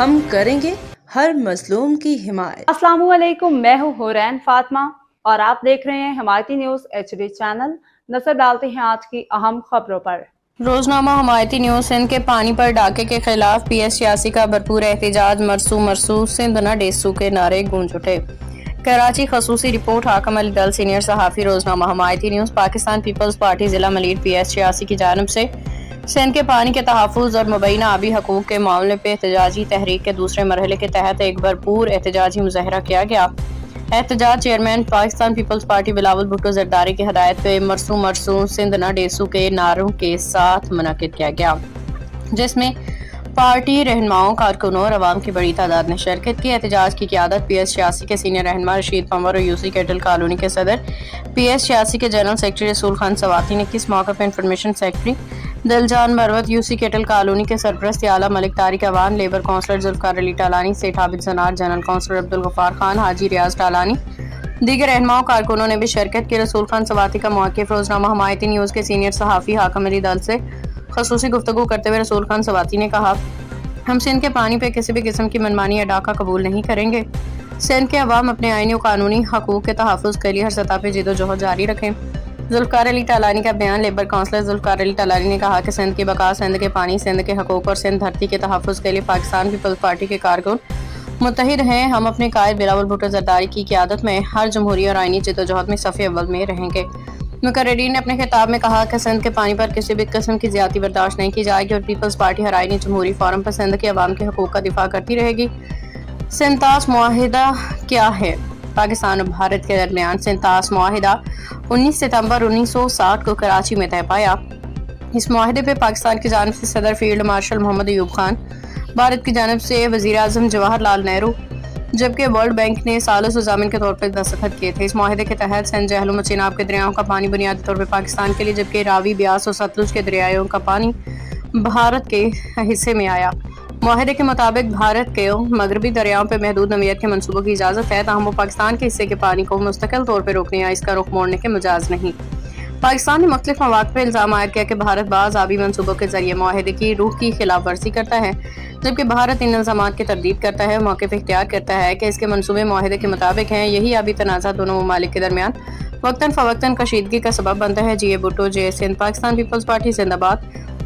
ہم کریں گے ہر مظلوم کی حمایت۔ السلام علیکم، میں ہوں حورین فاطمہ اور آپ دیکھ رہے ہیں حمایتی نیوز HD چینل۔ نظر ڈالتے ہیں آج کی اہم خبروں پر۔ روزنامہ حمایتی نیوز سندھ کے پانی پر ڈاکے کے خلاف PS86 کا بھرپور احتجاج۔ مرسو مرسو سندھ نہ ڈیسو کے نعرے گونج اٹھے۔ کراچی خصوصی رپورٹ حاکم علی ڈل سینئر صحافی روزنامہ حمایتی نیوز پاکستان پیپلز پارٹی ضلع ملیر PS86 کی جانب سے سندھ کے پانی کے تحفظ اور مبینہ آبی حقوق کے معاملے پہ احتجاجی تحریک کے دوسرے مرحلے کے تحت ایک بھرپور احتجاجی مظاہرہ کیا گیا۔ احتجاج چیئرمین پاکستان پیپلز پارٹی بلاول بھٹو زرداری کی ہدایت پہ مرسو مرسو سندھ نہ ڈیسو کے نعروں کے ساتھ منعقد کیا گیا، جس میں پارٹی رہنماؤں، کارکنوں اور عوام کی بڑی تعداد نے شرکت کی۔ احتجاج کی قیادت PS86 کے سینئر رہنما رشید پنور اور UC کیٹل کالونی کے صدر PS86 کے جنرل سیکرٹری رسول خان سواتی نے کی۔ اس موقع پر انفارمیشن سیکرٹری دلجان مروت، UC کیٹل کالونی کے سرپرست اعلیٰ ملک طارق اعوان، لیبر کونسلر ذوالفقار علی ٹالانی، سیٹھ عابد زنار، جنرل کونسلر عبدالغفار خان، حاجی ریاض ٹالانی، دیگر رہنماؤں کارکنوں نے بھی شرکت کی۔ رسول خان سواتی کا موقف روزنامہ حمایتی نیوز کے سینئر صحافی حاکم علی ڈل سے خصوصی گفتگو کرتے ہوئے رسول خان سواتی نے کہا، ہم سندھ کے پانی پہ کسی بھی قسم کی منمانی یا ڈاکہ قبول نہیں کریں گے۔ سندھ کے عوام اپنے آئینی و قانونی حقوق کے تحفظ کے لیے ہر سطح پہ جد و جہد جاری رکھیں۔ ذوالفقار علی ٹالانی کا بیان۔ لیبر کونسلر ذوالفقار علی ٹالانی نے کہا کہ سندھ کی بقا، سندھ کے پانی، سندھ کے حقوق اور سندھ دھرتی کے تحفظ کے لیے پاکستان پیپلز پارٹی کے کارکن متحد ہیں۔ ہم اپنے قائد بلاول بھٹو زرداری کی قیادت میں ہر جمہوری اور آئینی جدوجہد میں صف اول میں رہیں گے۔ مقررین نے اپنے خطاب میں کہا کہ سندھ کے پانی پر کسی بھی قسم کی زیادتی برداشت نہیں کی جائے گی اور پیپلز پارٹی ہر آئینی جمہوری فورم پر سندھ کے عوام کے حقوق کا دفاع کرتی رہے گی۔ سنتاس معاہدہ کیا ہے؟ پاکستان اور بھارت کے درمیان سنتاس معاہدہ 19 ستمبر 1960 کو کراچی میں طے پایا۔ اس معاہدے پہ پاکستان کی جانب سے صدر فیلڈ مارشل محمد ایوب خان، بھارت کی جانب سے وزیر اعظم جواہر لال نہرو، جبکہ ورلڈ بینک نے ثالث و ضامن کے طور پر دستخط کیے تھے۔ اس معاہدے کے تحت سندھ، جہلم و چناب کے دریاؤں کا پانی بنیادی طور پر پاکستان کے لیے، جبکہ راوی، بیاس اور ستلج کے دریاؤں کا پانی بھارت کے حصے میں آیا۔ معاہدے کے مطابق بھارت کے مغربی دریاؤں پہ محدود نوعیت کے منصوبوں کی اجازت ہے، تاہم وہ پاکستان کے حصے کے پانی کو مستقل طور پر روکنے یا اس کا رخ موڑنے کے مجاز نہیں۔ پاکستان نے مختلف مواقع پہ الزام عائد کیا کہ بھارت بعض آبی منصوبوں کے ذریعے معاہدے کی روح کی خلاف ورزی کرتا ہے، جبکہ بھارت ان الزامات کی تردید کرتا ہے اور موقف اختیار کرتا ہے کہ اس کے منصوبے معاہدے کے مطابق ہیں۔ یہی آبی تنازع دونوں ممالک کے درمیان وقتاً فوقتاً کشیدگی کا سبب بنتا ہے۔ جے بھٹو، جے سندھ، پاکستان پیپلز پارٹی زندہ باد۔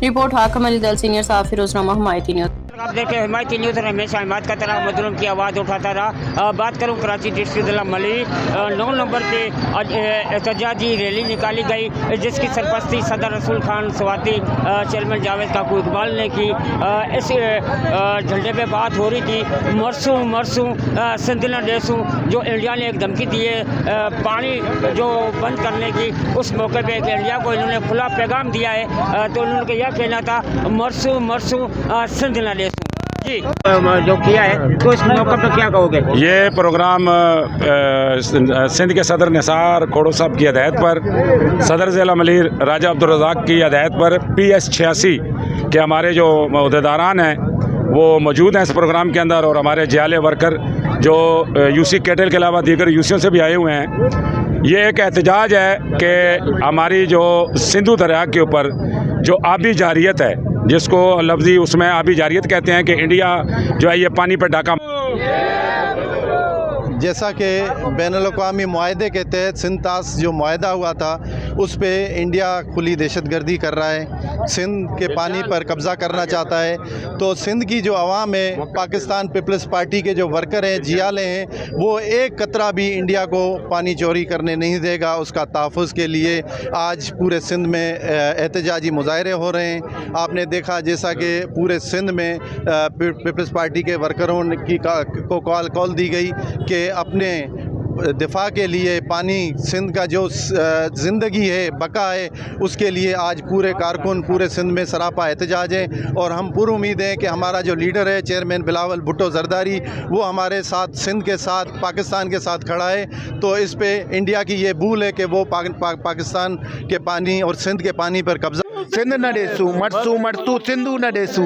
رپورٹ حاکم علی ڈل سینئر صحافی روزنامہ حمایتی نیوز۔ آپ دیکھیں حمایتی نیوز نے ہمیشہ حمایت کرتا رہا، مظلوم کی آواز اٹھاتا رہا۔ بات کروں کراچی ڈسٹرکٹ ضلع ملی 9 نمبر پہ احتجاجی ریلی نکالی گئی، جس کی سرپرستی صدر رسول خان سواتی، چیئرمین جاوید کاکو اقبال نے کی۔ اس جھنڈے پہ بات ہو رہی تھی مرسو مرسو سندھ نہ ڈیسو، جو انڈیا نے ایک دھمکی دی ہے پانی جو بند کرنے کی، اس موقع پہ انڈیا کو انہوں نے کھلا پیغام دیا ہے، تو انہوں نے یہ کہنا تھا مرسو مرسو سندھ نہ ڈیسو۔ جی جو کیا ہے تو اس موقع پہ کیا کہو گے؟ یہ پروگرام سندھ کے صدر نثار کھوڑو صاحب کی ہدایت پر، صدر ضلع ملیر راجہ عبدالرزاق کی ہدایت پر PS86 کے ہمارے جو عہدیداران ہیں وہ موجود ہیں اس پروگرام کے اندر، اور ہمارے جیالے ورکر جو UC کیٹل کے علاوہ دیگر UCوں سے بھی آئے ہوئے ہیں۔ یہ ایک احتجاج ہے کہ ہماری جو سندھو دریا کے اوپر جو آبی جاریت ہے، جس کو لفظی اس میں آبی جاریت کہتے ہیں، کہ انڈیا جو ہے یہ پانی پر ڈاکہ جیسا کہ بین الاقوامی معاہدے کے تحت سنتاس جو معاہدہ ہوا تھا اس پہ انڈیا کھلی دہشت گردی کر رہا ہے، سندھ کے پانی پر قبضہ کرنا چاہتا ہے۔ تو سندھ کی جو عوام ہے، پاکستان پیپلز پارٹی کے جو ورکر ہیں، جیالے ہیں، وہ ایک قطرہ بھی انڈیا کو پانی چوری کرنے نہیں دے گا۔ اس کا تحفظ کے لیے آج پورے سندھ میں احتجاجی مظاہرے ہو رہے ہیں۔ آپ نے دیکھا جیسا کہ پورے سندھ میں پیپلز پارٹی کے ورکروں کو کال دی گئی کہ اپنے دفاع کے لیے پانی، سندھ کا جو زندگی ہے، بقا ہے، اس کے لیے آج پورے کارکن پورے سندھ میں سراپا احتجاج ہے، اور ہم پر امید ہیں کہ ہمارا جو لیڈر ہے چیئرمین بلاول بھٹو زرداری، وہ ہمارے ساتھ سندھ کے ساتھ پاکستان کے ساتھ کھڑا ہے۔ تو اس پہ انڈیا کی یہ بھول ہے کہ وہ پاکستان کے پانی اور سندھ کے پانی پر قبضہ سندھ نہ ڈیسو، مرسو مرسو سندھو نہ ڈیسو،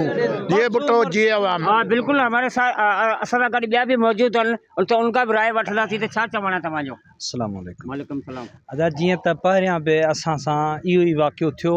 یہ بٹو جی عوام۔ ہاں بالکل، ہمارے ساتھ اصل گاڑی بیا بھی موجود ہیں، تو ان کا بھی رائے وٹھنا تھی، تو چھا چونا تماجو؟ السلام علیکم۔ وعلیکم السلام۔ ادا جی ت پہریاں بے اساں ساں ایو ہی واقعو تھیو،